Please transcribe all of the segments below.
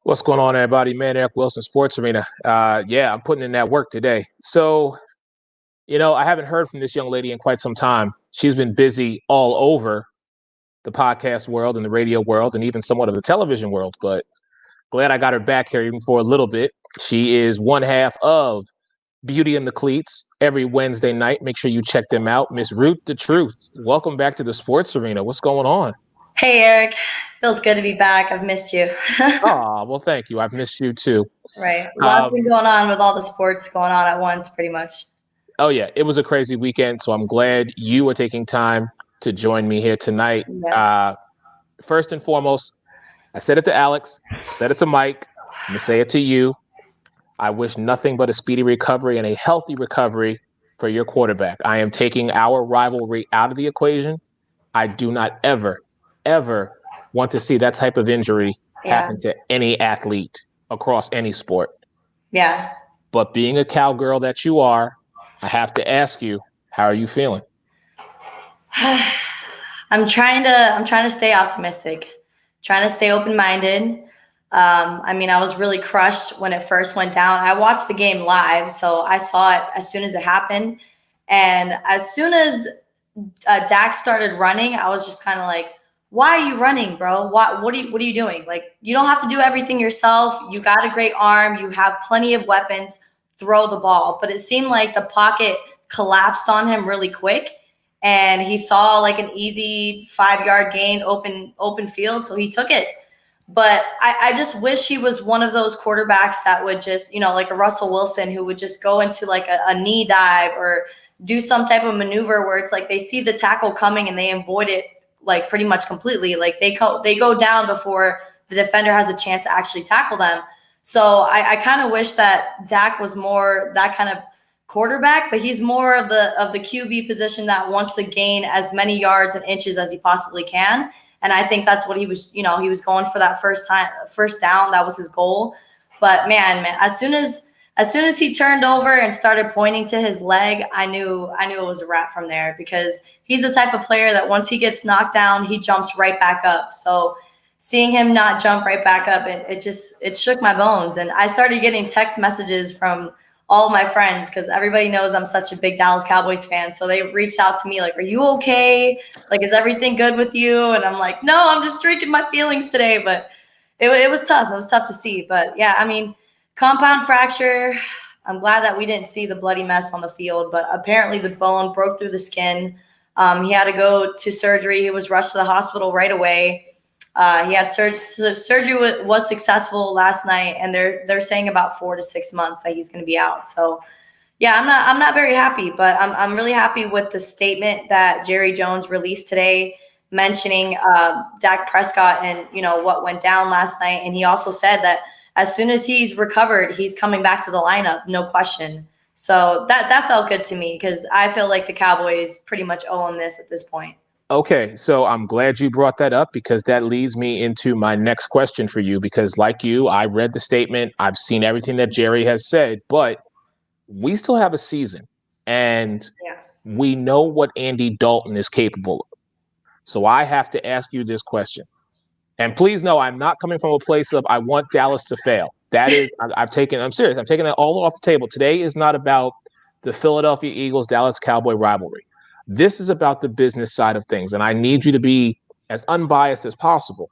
What's going on, everybody? Man, Eric Wilson, Sports Arena. Yeah, I'm putting in that work today. So, I haven't heard from this young lady in quite some time. She's been busy all over the podcast world and the radio world and even somewhat of the television world, but glad I got her back here even for a little bit. She is one half of Beauty and the Cleats every Wednesday night. Make sure you check them out. Miss Ruth the Truth. Welcome back to the Sports Arena. What's going on? Hey, Eric. Feels good to be back. I've missed you. Oh, well, thank you. I've missed you too. Right. Lots been going on with all the sports going on at once, pretty much. Oh, yeah. It was a crazy weekend, so I'm glad you are taking time to join me here tonight. Yes. First and foremost, I said it to Alex, said it to Mike, I'm going to say it to you. I wish nothing but a speedy recovery and a healthy recovery for your quarterback. I am taking our rivalry out of the equation. I do not ever want to see that type of injury happen to any athlete across any sport. Yeah. But being a cowgirl that you are, I have to ask you, how are you feeling? I'm trying to stay optimistic, trying to stay open-minded. I was really crushed when it first went down. I watched the game live, so I saw it as soon as it happened. And as soon as Dak started running, I was just kind of like, why are you running, bro? What are you doing? Like, you don't have to do everything yourself. You got a great arm. You have plenty of weapons. Throw the ball. But it seemed like the pocket collapsed on him really quick, and he saw like an easy 5-yard gain, open field, so he took it. But I just wish he was one of those quarterbacks that would just, like a Russell Wilson, who would just go into like a knee dive or do some type of maneuver where it's like they see the tackle coming and they avoid it like pretty much completely. Like they go down before the defender has a chance to actually tackle them. So I kind of wish that Dak was more that kind of quarterback, but he's more of the QB position that wants to gain as many yards and inches as he possibly can. And I think that's what he was going for that first down. That was his goal. But man, as soon as he turned over and started pointing to his leg, I knew it was a wrap from there, because he's the type of player that once he gets knocked down, he jumps right back up. So seeing him not jump right back up, it shook my bones. And I started getting text messages from all my friends, because everybody knows I'm such a big Dallas Cowboys fan. So they reached out to me like, are you okay? Like, is everything good with you? And I'm like, no, I'm just drinking my feelings today. But it was tough. It was tough to see. But yeah, compound fracture. I'm glad that we didn't see the bloody mess on the field, but apparently the bone broke through the skin. He had to go to surgery. He was rushed to the hospital right away. He had surgery was successful last night, and they're saying about 4 to 6 months that he's going to be out. So yeah, I'm not very happy, but I'm really happy with the statement that Jerry Jones released today, mentioning Dak Prescott and what went down last night. And he also said that as soon as he's recovered, he's coming back to the lineup, no question. So that felt good to me, because I feel like the Cowboys pretty much own this at this point. Okay, so I'm glad you brought that up, because that leads me into my next question for you, because like you, I read the statement. I've seen everything that Jerry has said, but we still have a season, and we know what Andy Dalton is capable of. So I have to ask you this question. And please know, I'm not coming from a place of I want Dallas to fail. That is, I'm serious. I'm taking that all off the table. Today is not about the Philadelphia Eagles, Dallas Cowboy rivalry. This is about the business side of things. And I need you to be as unbiased as possible.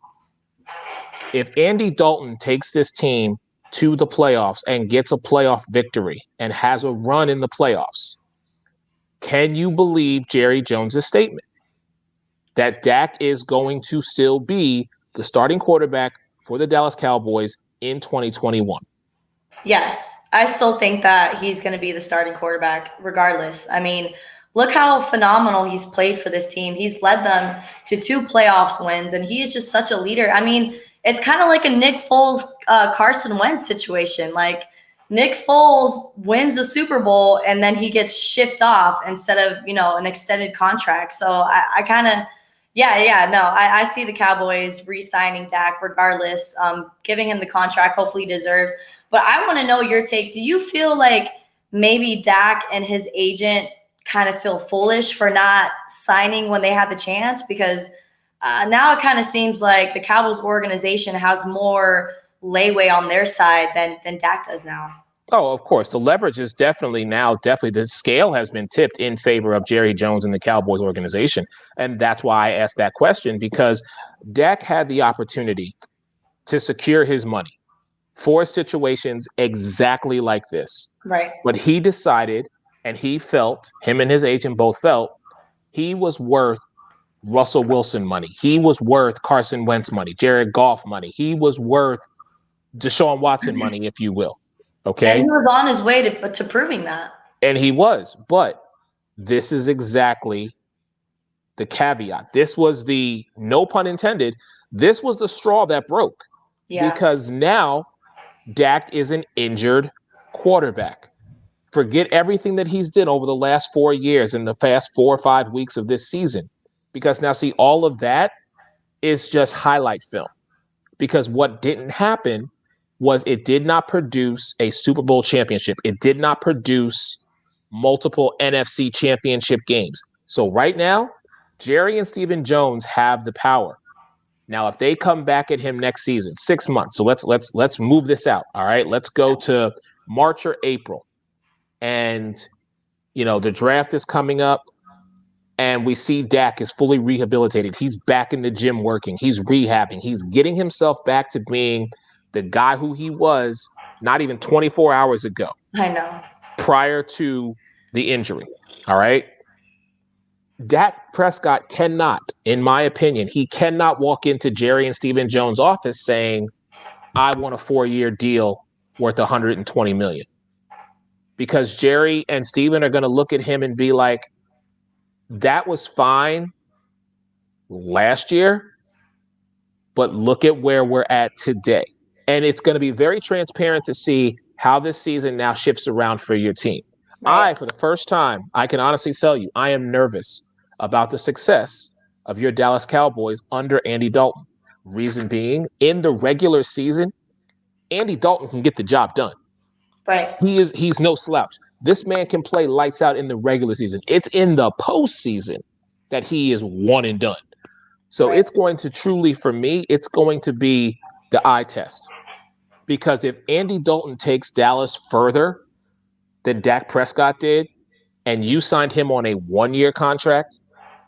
If Andy Dalton takes this team to the playoffs and gets a playoff victory and has a run in the playoffs, can you believe Jerry Jones' statement that Dak is going to still be the starting quarterback for the Dallas Cowboys in 2021? Yes, I still think that he's going to be the starting quarterback regardless. Look how phenomenal he's played for this team. He's led them to 2 playoffs wins, and he is just such a leader. It's kind of like a Nick Foles, Carson Wentz situation. Like, Nick Foles wins a Super Bowl and then he gets shipped off instead of, an extended contract. So I kind of, I see the Cowboys re-signing Dak regardless, giving him the contract hopefully he deserves. But I want to know your take. Do you feel like maybe Dak and his agent kind of feel foolish for not signing when they had the chance? Because now it kind of seems like the Cowboys organization has more leeway on their side than Dak does now. Oh, of course. The leverage is definitely the scale has been tipped in favor of Jerry Jones and the Cowboys organization. And that's why I asked that question, because Dak had the opportunity to secure his money for situations exactly like this. Right. But he decided, and him and his agent both felt, he was worth Russell Wilson money. He was worth Carson Wentz money, Jared Goff money. He was worth Deshaun Watson money, if you will. And Okay. he was on his way to proving that. And he was. But this is exactly the caveat. This was the, no pun intended, this was the straw that broke. Yeah. Because now Dak is an injured quarterback. Forget everything that he's done over the last 4 years and the past 4 or 5 weeks of this season. Because now, see, all of that is just highlight film. Because what didn't happen was it did not produce a Super Bowl championship. It did not produce multiple NFC championship games. So right now, Jerry and Stephen Jones have the power. Now, if they come back at him next season, 6 months. So let's move this out. All right. Let's go to March or April. And the draft is coming up. And we see Dak is fully rehabilitated. He's back in the gym working. He's rehabbing. He's getting himself back to being the guy who he was not even 24 hours ago. I know. Prior to the injury. All right. Dak Prescott cannot, in my opinion, he cannot walk into Jerry and Stephen Jones' office saying, I want a 4-year deal worth $120 million. Because Jerry and Stephen are going to look at him and be like, that was fine last year, but look at where we're at today. And it's going to be very transparent to see how this season now shifts around for your team. Right. For the first time, I can honestly tell you, I am nervous about the success of your Dallas Cowboys under Andy Dalton. Reason being, in the regular season, Andy Dalton can get the job done. Right. He's no slouch. This man can play lights out in the regular season. It's in the postseason that he is one and done. So It's going to truly, for me, it's going to be the eye test. Because if Andy Dalton takes Dallas further than Dak Prescott did, and you signed him on a 1-year contract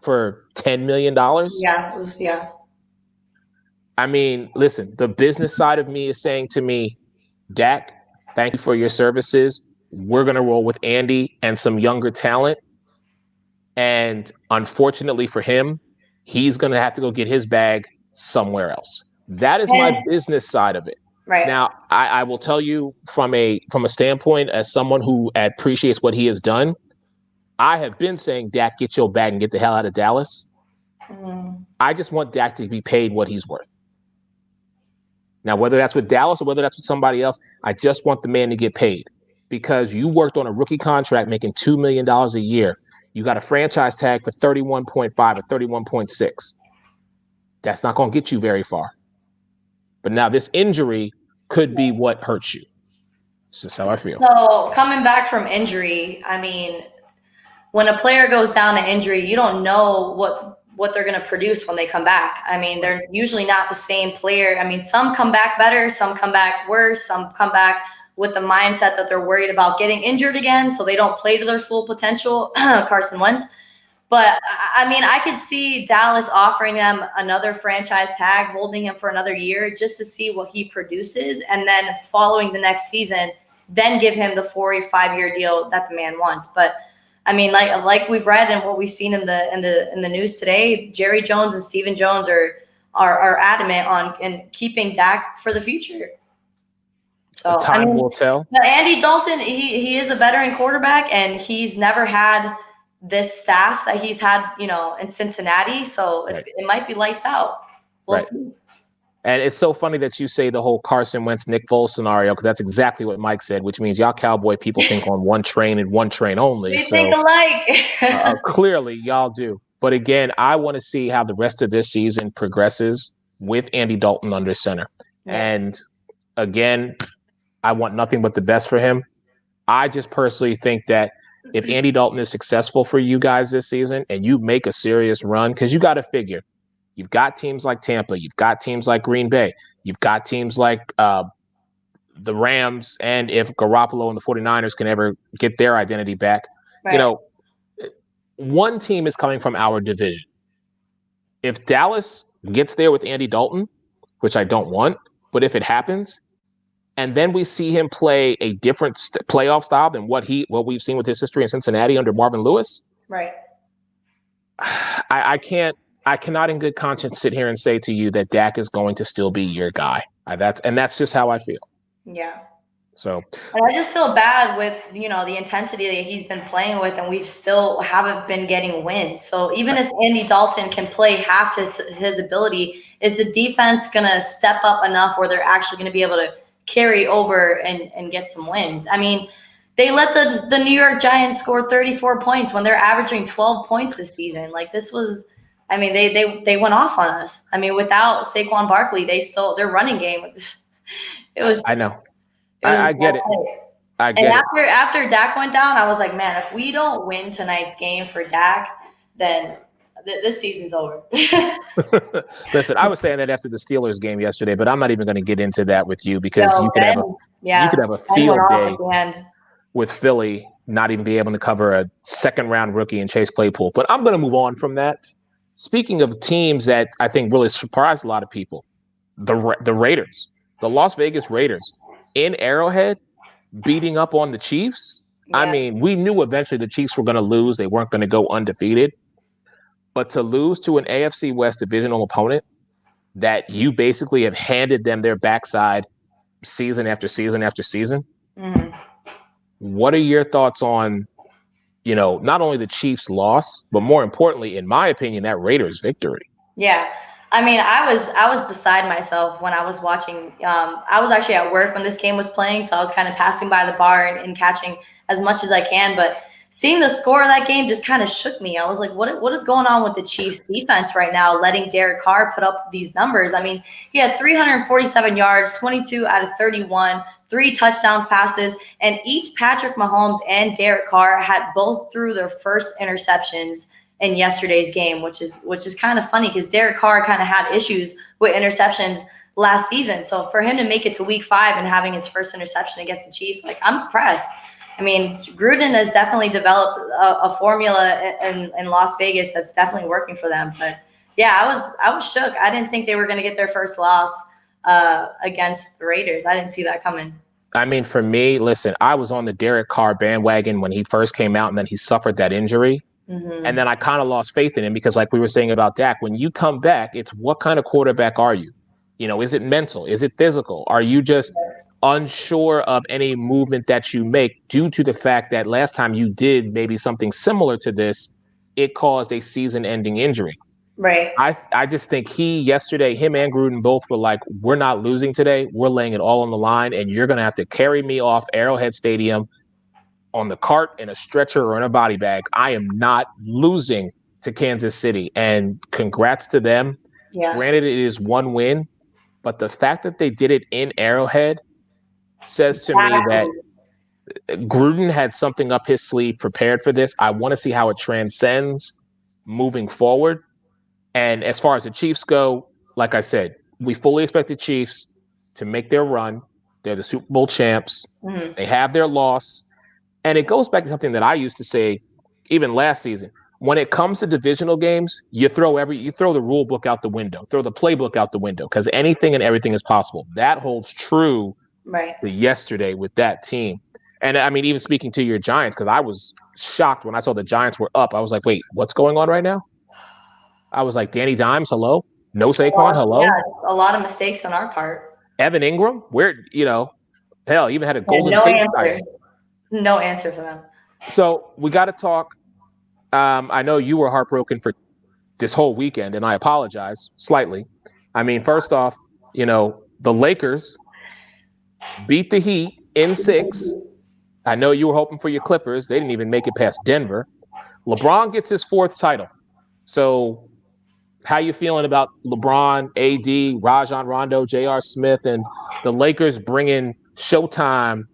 for $10 million. Yeah. I mean, listen, the business side of me is saying to me, Dak, thank you for your services. We're going to roll with Andy and some younger talent. And unfortunately for him, he's going to have to go get his bag somewhere else. That is my business side of it. Right. Now, I will tell you from a standpoint as someone who appreciates what he has done, I have been saying, Dak, get your bag and get the hell out of Dallas. I just want Dak to be paid what he's worth. Now, whether that's with Dallas or whether that's with somebody else, I just want the man to get paid. Because you worked on a rookie contract making $2 million a year. You got a franchise tag for 31.5 or 31.6. That's not going to get you very far. But now this injury could be what hurts you. It's just how I feel. So coming back from injury, I mean, when a player goes down to injury, you don't know what they're going to produce when they come back. I mean, they're usually not the same player. I mean, some come back better, some come back worse, some come back with the mindset that they're worried about getting injured again, so they don't play to their full potential, Carson Wentz. But, I mean, I could see Dallas offering them another franchise tag, holding him for another year just to see what he produces, and then following the next season, then give him the 4 or 5-year deal that the man wants. But, I mean, like we've read and what we've seen in the news today, Jerry Jones and Stephen Jones are adamant on keeping Dak for the future. So Time will tell. Andy Dalton, he is a veteran quarterback, and he's never had this staff that he's had, in Cincinnati. So it might be lights out. We'll see. And it's so funny that you say the whole Carson Wentz, Nick Foles scenario, because that's exactly what Mike said, which means y'all Cowboy people think on one train and one train only. We think alike. Clearly, y'all do. But again, I want to see how the rest of this season progresses with Andy Dalton under center. Yeah. And again, I want nothing but the best for him. I just personally think that if Andy Dalton is successful for you guys this season and you make a serious run, because you got to figure, you've got teams like Tampa, you've got teams like Green Bay, You've got teams like the Rams, and if Garoppolo and the 49ers can ever get their identity back, you Right. know, one team is coming from our division. If Dallas gets there with Andy Dalton, which I don't want, but if it happens, and then we see him play a different playoff style than what we've seen with his history in Cincinnati under Marvin Lewis, Right. I can't I cannot in good conscience sit here and say to you that Dak is going to still be your guy. That's just how I feel. Yeah. So And I just feel bad with, the intensity that he's been playing with, and we've still haven't been getting wins. So even if Andy Dalton can play half to his ability, is the defense going to step up enough where they're actually going to be able to carry over and get some wins? I mean, they let the New York Giants score 34 points when they're averaging 12 points this season. Like, this was, I mean, they went off on us. I mean, without Saquon Barkley, their running game, it was I just, know. it was I get it. tight. I And get it. after Dak went down, I was like, man, if we don't win tonight's game for Dak, then this season's over. Listen, I was saying that after the Steelers game yesterday, but I'm not even going to get into that with you because No, you could have a Ben went field off day at the end. with Philly not even be able to cover a second round rookie in Chase Claypool. But I'm going to move on from that. Speaking of teams that I think really surprised a lot of people, the Raiders, the Las Vegas Raiders in Arrowhead beating up on the Chiefs. I Yeah. mean, we knew eventually the Chiefs were going to lose. They weren't going to go undefeated. But to lose to an AFC West divisional opponent that you basically have handed them their backside season after season after season, Mm-hmm. what are your thoughts on, not only the Chiefs' loss, but more importantly, in my opinion, that Raiders victory? Yeah. I mean, I was beside myself when I was watching. I was actually at work when this game was playing, so I was kind of passing by the bar and catching as much as I can. But seeing the score of that game just kind of shook me. I was like, what is going on with the Chiefs defense right now, letting Derek Carr put up these numbers? I mean, he had 347 yards, 22 out of 31, 3 touchdowns passes, and each Patrick Mahomes and Derek Carr had both threw their first interceptions in yesterday's game, which is kind of funny because Derek Carr kind of had issues with interceptions last season. So for him to make it to week 5 and having his first interception against the Chiefs, like, I'm impressed. I mean, Gruden has definitely developed a formula in Las Vegas that's definitely working for them. But yeah, I was shook. I didn't think they were going to get their first loss against the Raiders. I didn't see that coming. I mean, for me, listen, I was on the Derek Carr bandwagon when he first came out, and then he suffered that injury. And Mm-hmm. then I kind of lost faith in him because, like we were saying about Dak, when you come back, it's what kind of quarterback are you? Is it mental? Is it physical? Are you just unsure of any movement that you make due to the fact that last time you did maybe something similar to this, it caused a season ending injury? Right. I just think yesterday, him and Gruden both were like, we're not losing today. We're laying it all on the line, and you're going to have to carry me off Arrowhead Stadium on the cart, in a stretcher, or in a body bag. I am not losing to Kansas City. And congrats to them. Yeah. Granted, it is one win, but the fact that they did it in Arrowhead says to me that Exactly. Gruden had something up his sleeve prepared for this. I want to see how it transcends moving forward. And as far as the Chiefs go, like I said, we fully expect the Chiefs to make their run. They're the Super Bowl champs. Mm-hmm. They have their loss. And it goes back to something that I used to say even last season. When it comes to divisional games, you throw the rule book out the window, throw the playbook out the window, because anything and everything is possible. That holds true Right. to yesterday with that team. And I mean, even speaking to your Giants, because I was shocked when I saw the Giants were up. I was like, wait, what's going on right now? I was like, Danny Dimes, hello? No Saquon, Yeah, hello? a lot of mistakes on our part. Evan Ingram, hell, even had a And Golden no Tate answer. sighting. No answer for them. So we got to talk. I know you were heartbroken for this whole weekend, and I apologize slightly. I mean, first off, the Lakers beat the Heat in 6. I know you were hoping for your Clippers. They didn't even make it past Denver. LeBron gets his 4th title. So how you feeling about LeBron, AD, Rajon Rondo, J.R. Smith, and the Lakers bringing Showtime?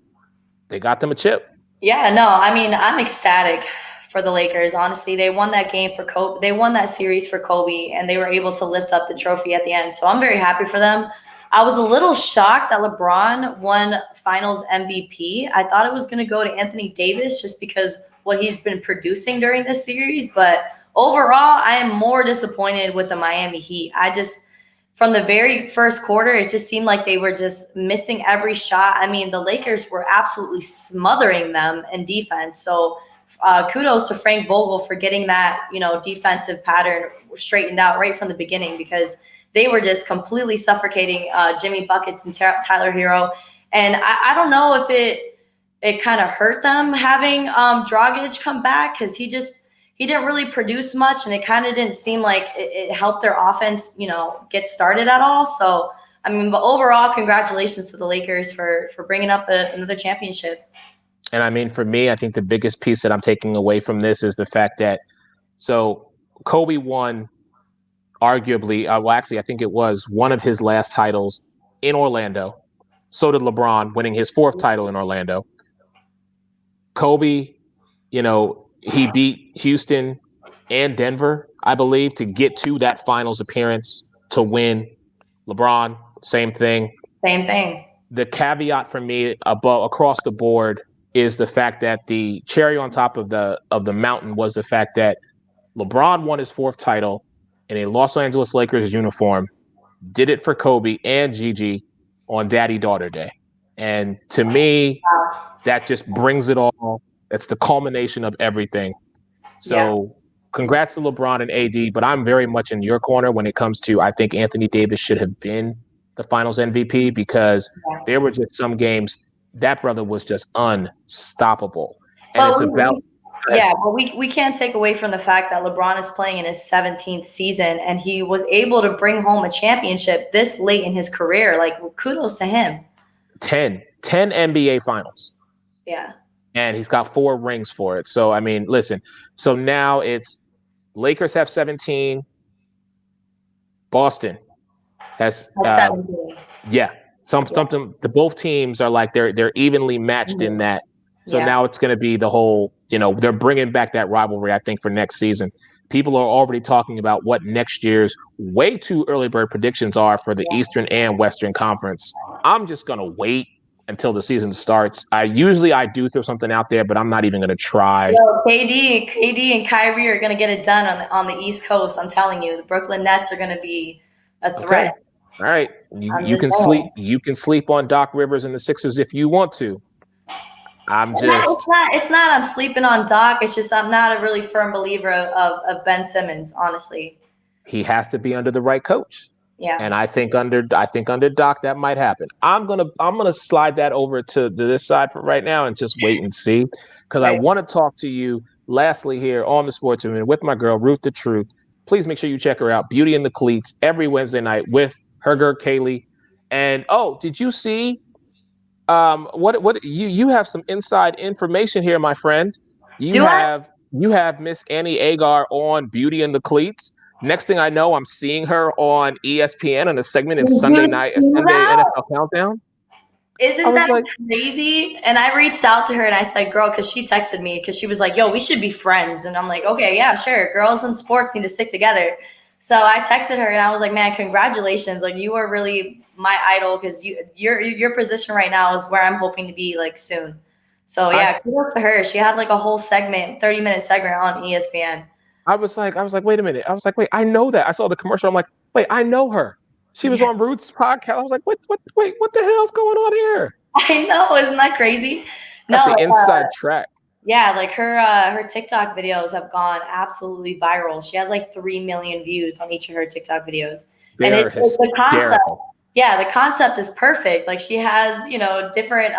They got them a chip. Yeah, no, I mean, I'm ecstatic for the Lakers. Honestly, they won that game for Kobe. They won that series for Kobe, and they were able to lift up the trophy at the end. So I'm very happy for them. I was a little shocked that LeBron won Finals MVP. I thought it was going to go to Anthony Davis just because what he's been producing during this series. But overall, I am more disappointed with the Miami Heat. From the very first quarter, it just seemed like they were just missing every shot. I mean, the Lakers were absolutely smothering them in defense. So kudos to Frank Vogel for getting that, defensive pattern straightened out right from the beginning, because they were just completely suffocating Jimmy Buckets and Tyler Hero. And I don't know if it kind of hurt them having Dragic come back, because he didn't really produce much, and it kind of didn't seem like it helped their offense, get started at all. So, I mean, but overall, congratulations to the Lakers for bringing up another championship. And I mean, for me, I think the biggest piece that I'm taking away from this is the fact that Kobe won arguably, actually, I think it was one of his last titles in Orlando. So did LeBron, winning his fourth title in Orlando. Kobe, he beat Houston and Denver, I believe, to get to that finals appearance to win. LeBron, same thing. Same thing. The caveat for me across the board is the fact that the cherry on top of the mountain was the fact that LeBron won his fourth title in a Los Angeles Lakers uniform, did it for Kobe and Gigi on Daddy-Daughter Day. And to me, that just brings it all. It's the culmination of everything. So congrats to LeBron and AD, but I'm very much in your corner when it comes to, I think Anthony Davis should have been the finals MVP, because there were just some games that brother was just unstoppable. And it's about... but we can't take away from the fact that LeBron is playing in his 17th season, and he was able to bring home a championship this late in his career. Like, kudos to him. 10 NBA finals. Yeah. And he's got 4 rings for it. So, I mean, listen. So now it's Lakers have 17. Boston has 17. Yeah. Something. The both teams are like they're evenly matched in that. So now it's going to be the whole, they're bringing back that rivalry, I think, for next season. People are already talking about what next year's way too early bird predictions are for the Eastern and Western Conference. I'm just going to wait until the season starts. I do throw something out there, but I'm not even going to try. KD and Kyrie are going to get it done on the East Coast. I'm telling you, the Brooklyn Nets are going to be a threat. Okay. All right. You can sleep. You can sleep on Doc Rivers and the Sixers if you want to. It's not I'm sleeping on Doc. It's just I'm not a really firm believer of Ben Simmons, honestly. He has to be under the right coach. Yeah. And I think under Doc that might happen. I'm gonna slide that over to this side for right now and just wait and see, because I want to talk to you lastly here on the Sports Women with my girl Ruth the Truth. Please make sure you check her out, Beauty in the Cleats, every Wednesday night with her girl Kaylee. And did you see what you have some inside information here, my friend? You have Miss Annie Agar on Beauty in the Cleats. Next thing I know, I'm seeing her on ESPN on a segment in Sunday NFL Countdown. Isn't that crazy? And I reached out to her and I said, girl, because she texted me, because she was like, yo, we should be friends. And I'm like, okay, yeah, sure. Girls in sports need to stick together. So I texted her and I was like, man, congratulations. Like, you are really my idol, because your position right now is where I'm hoping to be like soon. So yeah, kudos to her. She had like a whole 30-minute segment on ESPN. I was like, wait a minute. I was like, wait, I know that. I saw the commercial. I'm like, wait, I know her. She was on Ruth's podcast. I was like, what the hell's going on here? I know, isn't that crazy? That's the inside track. Yeah, like her TikTok videos have gone absolutely viral. She has like 3 million views on each of her TikTok videos. And it's the concept. Yeah, the concept is perfect. Like, she has, different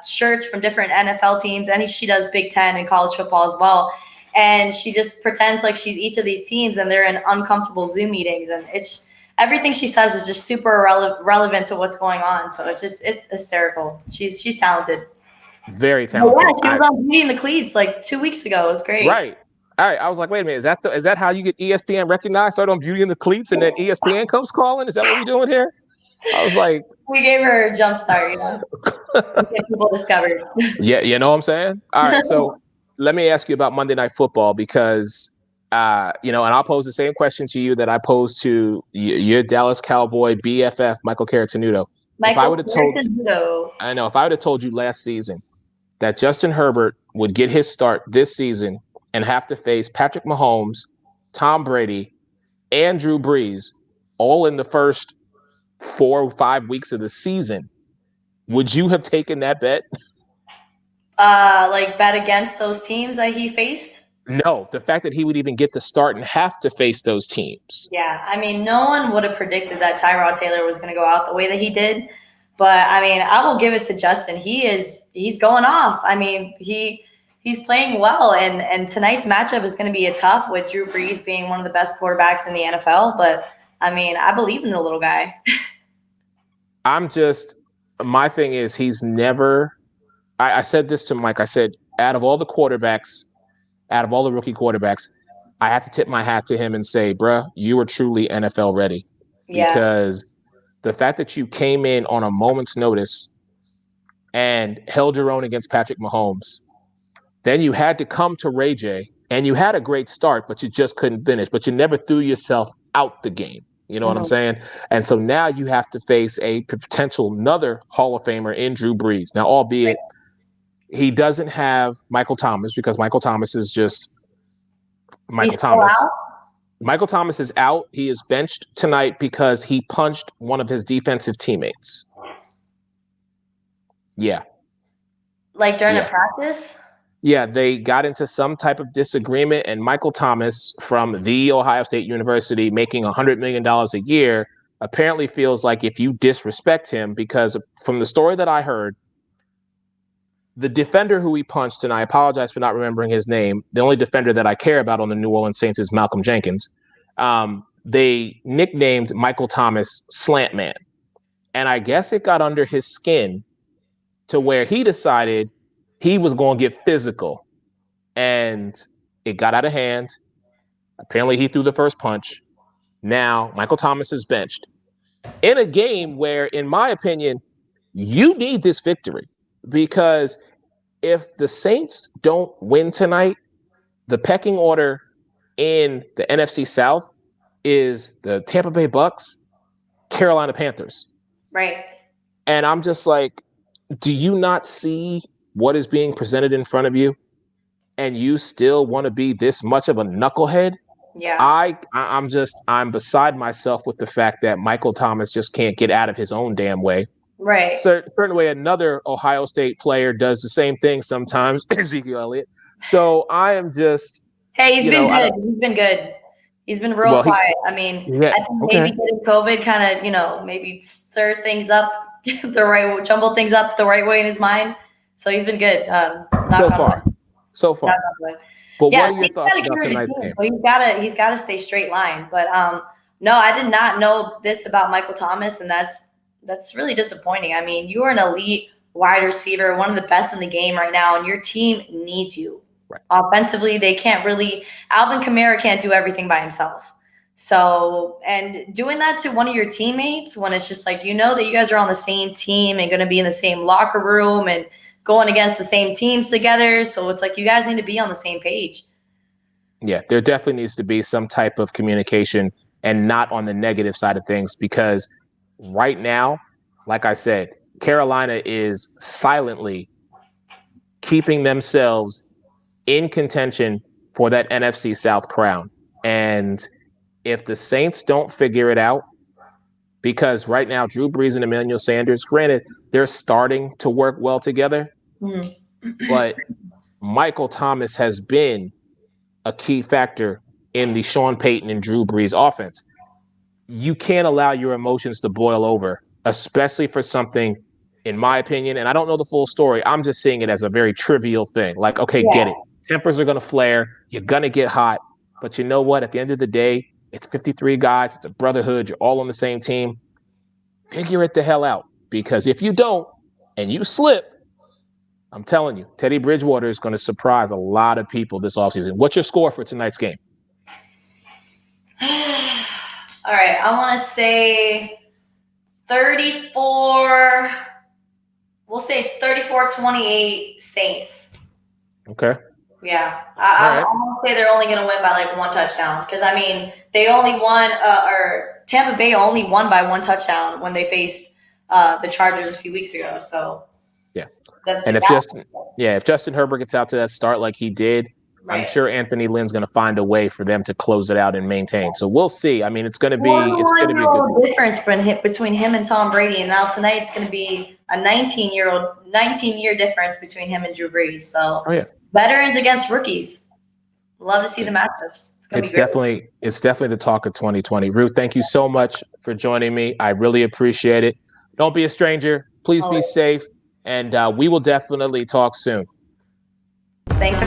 shirts from different NFL teams, and she does Big Ten and college football as well. And she just pretends like she's each of these teams, and they're in uncomfortable Zoom meetings, and it's everything she says is just super relevant to what's going on. So it's hysterical. She's talented. Very talented. Yeah, she was on Beauty in the Cleats like 2 weeks ago. It was great. Right. All right. I was like, wait a minute. Is that how you get ESPN recognized? Start on Beauty in the Cleats, and then ESPN comes calling? Is that what we're doing here? I was like, we gave her a jump start, get people discovered. Yeah, you know what I'm saying? All right. So let me ask you about Monday Night Football, because And I'll pose the same question to you that I posed to your Dallas Cowboy BFF Michael Caratanudo. If I Michael would have told, Puerto. I know if I would have told you last season that Justin Herbert would get his start this season and have to face Patrick Mahomes, Tom Brady, and Drew Brees all in the first 4 or 5 weeks of the season, would you have taken that bet? Like bet against those teams that he faced. No, the fact that he would even get the start and have to face those teams. Yeah, I mean, no one would have predicted that Tyrod Taylor was going to go out the way that he did. But I mean, I will give it to Justin. He's going off. I mean, he's playing well, and tonight's matchup is going to be a tough with Drew Brees being one of the best quarterbacks in the NFL. But I mean, I believe in the little guy. I'm just, my thing is, he's never, I said this to Mike. I said, out of all the quarterbacks, out of all the rookie quarterbacks, I have to tip my hat to him and say, bruh, you were truly NFL ready. Yeah. Because the fact that you came in on a moment's notice and held your own against Patrick Mahomes, then you had to come to Ray J, and you had a great start, but you just couldn't finish. But you never threw yourself out the game. You know what I'm Mhm. saying? And so now you have to face a potential another Hall of Famer in Drew Brees. Now, albeit he doesn't have Michael Thomas, because Michael Thomas is just He's Michael still Thomas. out. Michael Thomas is out. He is benched tonight because he punched one of his defensive teammates. Yeah. Like during a Yeah. practice. Yeah, they got into some type of disagreement, and Michael Thomas from the Ohio State University, making $100 million a year, apparently feels like if you disrespect him, because from the story that I heard, the defender who he punched, and I apologize for not remembering his name, the only defender that I care about on the New Orleans Saints is Malcolm Jenkins. They nicknamed Michael Thomas Slant Man. And I guess it got under his skin to where he decided he was going to get physical. And it got out of hand. Apparently, he threw the first punch. Now, Michael Thomas is benched in a game where, in my opinion, you need this victory, because if the Saints don't win tonight, the pecking order in the NFC South is the Tampa Bay Bucks, Carolina Panthers. Right. And I'm just like, do you not see what is being presented in front of you? And you still want to be this much of a knucklehead? Yeah. I'm beside myself with the fact that Michael Thomas just can't get out of his own damn way. Right. Certain way, another Ohio State player does the same thing sometimes, Ezekiel Elliott. So I am just, Hey, he's been I good. don't. He's been good. He's been real Well, quiet. I mean, yeah, I think maybe okay, getting COVID kind of, maybe stirred things up the right, jumbled things up the right way in his mind. So he's been good. so Knock on wood. far, so Knock far. on wood. But Yeah, what are your he's thoughts got to about carry the tonight's team. game? So he's gotta stay straight line. But no, I did not know this about Michael Thomas, and that's really disappointing. I mean, you are an elite wide receiver, one of the best in the game right now, and your team needs you. Right. Offensively, they can't really. Alvin Kamara can't do everything by himself. So, and doing that to one of your teammates when it's just like that you guys are on the same team and going to be in the same locker room and going against the same teams together. So it's like you guys need to be on the same page. Yeah, there definitely needs to be some type of communication, and not on the negative side of things, because right now, like I said, Carolina is silently keeping themselves in contention for that NFC South crown. And if the Saints don't figure it out, because right now Drew Brees and Emmanuel Sanders, granted, they're starting to work well together, but Michael Thomas has been a key factor in the Sean Payton and Drew Brees offense. You can't allow your emotions to boil over, especially for something, in my opinion, and I don't know the full story. I'm just seeing it as a very trivial thing. Like, okay, Yeah. get it. Tempers are going to flare. You're going to get hot. But you know what? At the end of the day, it's 53 guys. It's a brotherhood. You're all on the same team. Figure it the hell out. Because if you don't and you slip, I'm telling you, Teddy Bridgewater is going to surprise a lot of people this offseason. What's your score for tonight's game? All right, I want to say 34. We'll say 34-28 Saints. Okay. Yeah, All I'm right. gonna say they're only gonna win by like one touchdown because I mean they only won or Tampa Bay only won by one touchdown when they faced the Chargers a few weeks ago. So Yeah. the And if gap, Justin, yeah, if Justin Herbert gets out to that start like he did, I'm right? sure Anthony Lynn's going to find a way for them to close it out and maintain. So we'll see. I mean, it's going to be a good. 21-year-old difference between him and Tom Brady, and now tonight it's going to be a 19-year difference between him and Drew Brees. So Oh yeah, veterans against rookies. Love to see the matchups. It's going to be great. it's definitely the talk of 2020. Ruth, thank you so much for joining me. I really appreciate it. Don't be a stranger. Please be Always. safe, and we will definitely talk soon. Thanks for